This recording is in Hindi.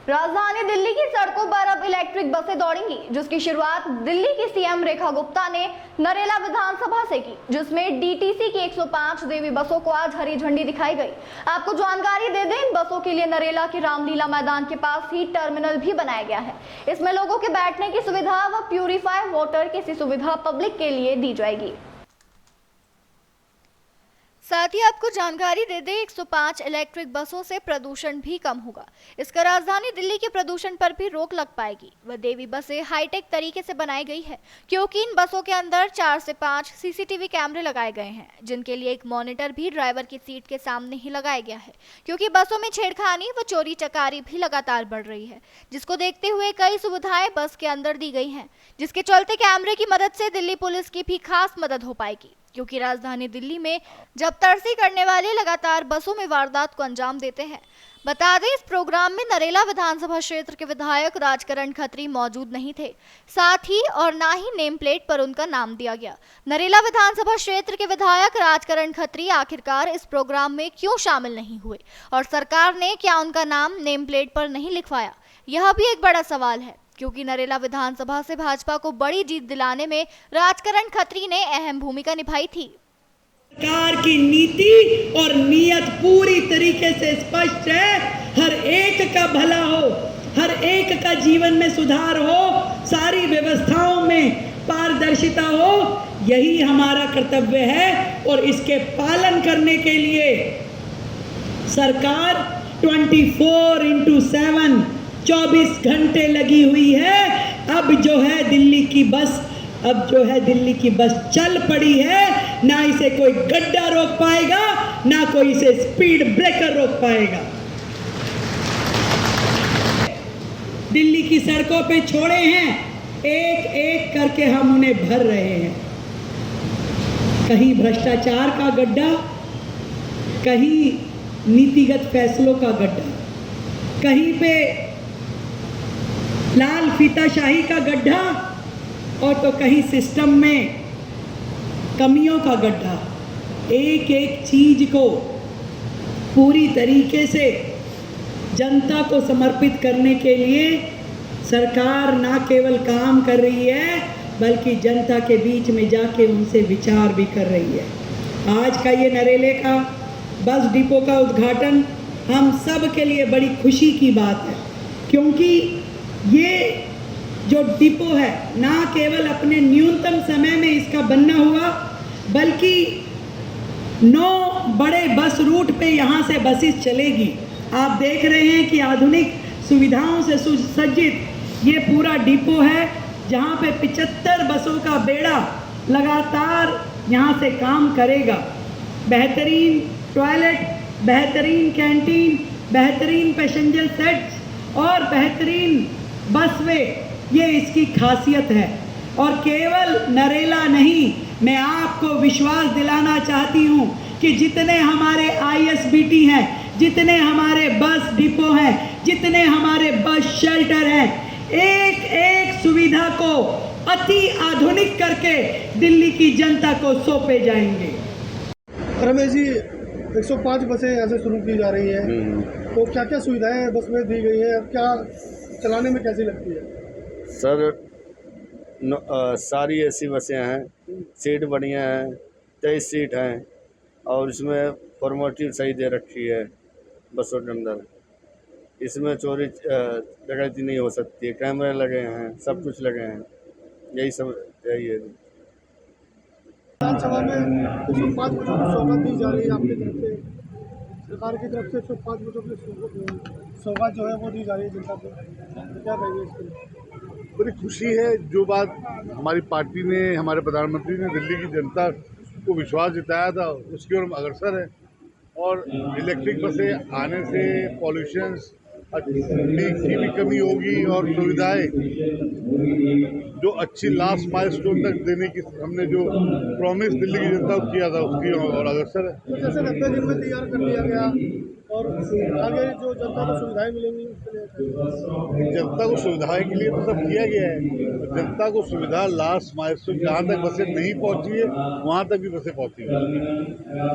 राजधानी दिल्ली की सड़कों पर अब इलेक्ट्रिक बसें दौड़ेंगी, जिसकी शुरुआत दिल्ली की सीएम रेखा गुप्ता ने नरेला विधानसभा से की, जिसमें डीटीसी की 105 देवी बसों को आज हरी झंडी दिखाई गई। आपको जानकारी दे दें, इन बसों के लिए नरेला के रामलीला मैदान के पास ही टर्मिनल भी बनाया गया है। इसमें लोगों के बैठने की सुविधा व प्यूरिफाई वाटर की सुविधा पब्लिक के लिए दी जाएगी। साथ ही आपको जानकारी दे दें, 105 इलेक्ट्रिक बसों से प्रदूषण भी कम होगा। इसका राजधानी दिल्ली के प्रदूषण पर भी रोक लग पाएगी। वह देवी बसें हाईटेक तरीके से बनाई गई है, क्योंकि इन बसों के अंदर 4 से 5 सीसीटीवी कैमरे लगाए गए हैं, जिनके लिए एक मॉनिटर भी ड्राइवर की सीट के सामने ही लगाया गया है। क्योंकि बसों में छेड़खानी व चोरी चकारी भी लगातार बढ़ रही है, जिसको देखते हुए कई सुविधाएं बस के अंदर दी गई हैं, जिसके चलते कैमरे की मदद से दिल्ली पुलिस की भी खास मदद हो पाएगी। क्योंकि राजधानी दिल्ली में जब तर्सी करने वाले लगातार बसों में वारदात को अंजाम देते हैं। बता दें, इस प्रोग्राम में नरेला विधानसभा क्षेत्र के विधायक राजकरण खत्री मौजूद नहीं थे, साथ ही और ना ही नेम प्लेट पर उनका नाम दिया गया। नरेला विधानसभा क्षेत्र के विधायक राजकरण खत्री आखिरकार इस प्रोग्राम में क्यों शामिल नहीं हुए और सरकार ने क्या उनका नाम नेम प्लेट पर नहीं लिखवाया, यह भी एक बड़ा सवाल है। क्योंकि नरेला विधानसभा से भाजपा को बड़ी जीत दिलाने में राजकरण खत्री ने अहम भूमिका निभाई थी। सरकार की नीति और नीयत पूरी तरीके से स्पष्ट है। हर एक का भला हो, हर एक का जीवन में सुधार हो, सारी व्यवस्थाओं में पारदर्शिता हो, यही हमारा कर्तव्य है। और इसके पालन करने के लिए सरकार 24/7 24 घंटे लगी हुई है। अब जो है दिल्ली की बस चल पड़ी है। ना इसे कोई गड्ढा रोक पाएगा, ना कोई इसे स्पीड ब्रेकर रोक पाएगा। दिल्ली की सड़कों पे छोड़े हैं, एक एक करके हम उन्हें भर रहे हैं। कहीं भ्रष्टाचार का गड्ढा, कहीं नीतिगत फैसलों का गड्ढा, कहीं पे लाल फीताशाही का गड्ढा, और तो कहीं सिस्टम में कमियों का गड्ढा। एक एक चीज को पूरी तरीके से जनता को समर्पित करने के लिए सरकार ना केवल काम कर रही है, बल्कि जनता के बीच में जाके उनसे विचार भी कर रही है। आज का ये नरेले का बस डिपो का उद्घाटन हम सब के लिए बड़ी खुशी की बात है, क्योंकि ये जो डिपो है ना केवल अपने न्यूनतम समय में इसका बनना हुआ, बल्कि 9 बड़े बस रूट पे यहाँ से बसेस चलेगी। आप देख रहे हैं कि आधुनिक सुविधाओं से सुसज्जित ये पूरा डिपो है, जहाँ पे 75 बसों का बेड़ा लगातार यहाँ से काम करेगा। बेहतरीन टॉयलेट, बेहतरीन कैंटीन, बेहतरीन पैसेंजर सेट्स और बेहतरीन बसवे, ये इसकी खासियत है। और केवल नरेला नहीं, मैं आपको विश्वास दिलाना चाहती हूँ कि जितने हमारे ISBT हैं, जितने हमारे बस डिपो हैं, जितने हमारे बस शेल्टर हैं, एक एक सुविधा को अति आधुनिक करके दिल्ली की जनता को सौंपे जाएंगे। रमेश जी, 105 बसें यहाँ से शुरू की जा रही हैं, तो क्या क्या सुविधाएं बस में दी गई हैं, क्या चलाने में कैसी लगती है? सर, सारी ऐसी बसें हैं, सीट बढ़िया हैं, 23 सीट हैं, और इसमें फॉर्मेलिटी सही दे रखी है बसों के अंदर। इसमें चोरी डकैती नहीं हो सकती है, कैमरे लगे हैं, सब कुछ लगे हैं, यही है। विधानसभा में 105 बसों की सौगात दी जा रही है आपकी तरफ से, सरकार की तरफ से 105 बसों की सौगात जो है वो दी जा रही है जनता को, क्या कहेंगे इसके लिए? बड़ी खुशी है। जो बात हमारी पार्टी ने, हमारे प्रधानमंत्री ने दिल्ली की जनता को विश्वास जताया था, उसकी ओर हम अग्रसर हैं। और इलेक्ट्रिक बसें आने से पॉल्यूशन की भी कमी होगी, और सुविधाएं जो अच्छी लास्ट माइलस्टोन तक देने की हमने जो प्रॉमिस दिल्ली की जनता को किया था, उसकी और अग्रसर है। जैसे 90 दिन में तैयार कर दिया गया, और आगे जो जनता को सुविधाएं मिलेंगी उसके लिए, जनता को सुविधाएं के लिए तो सब किया गया है। जनता को सुविधा लास्ट माइलस्टोन जहाँ तक बसें नहीं पहुँची है, वहाँ तक भी बसें पहुँची है।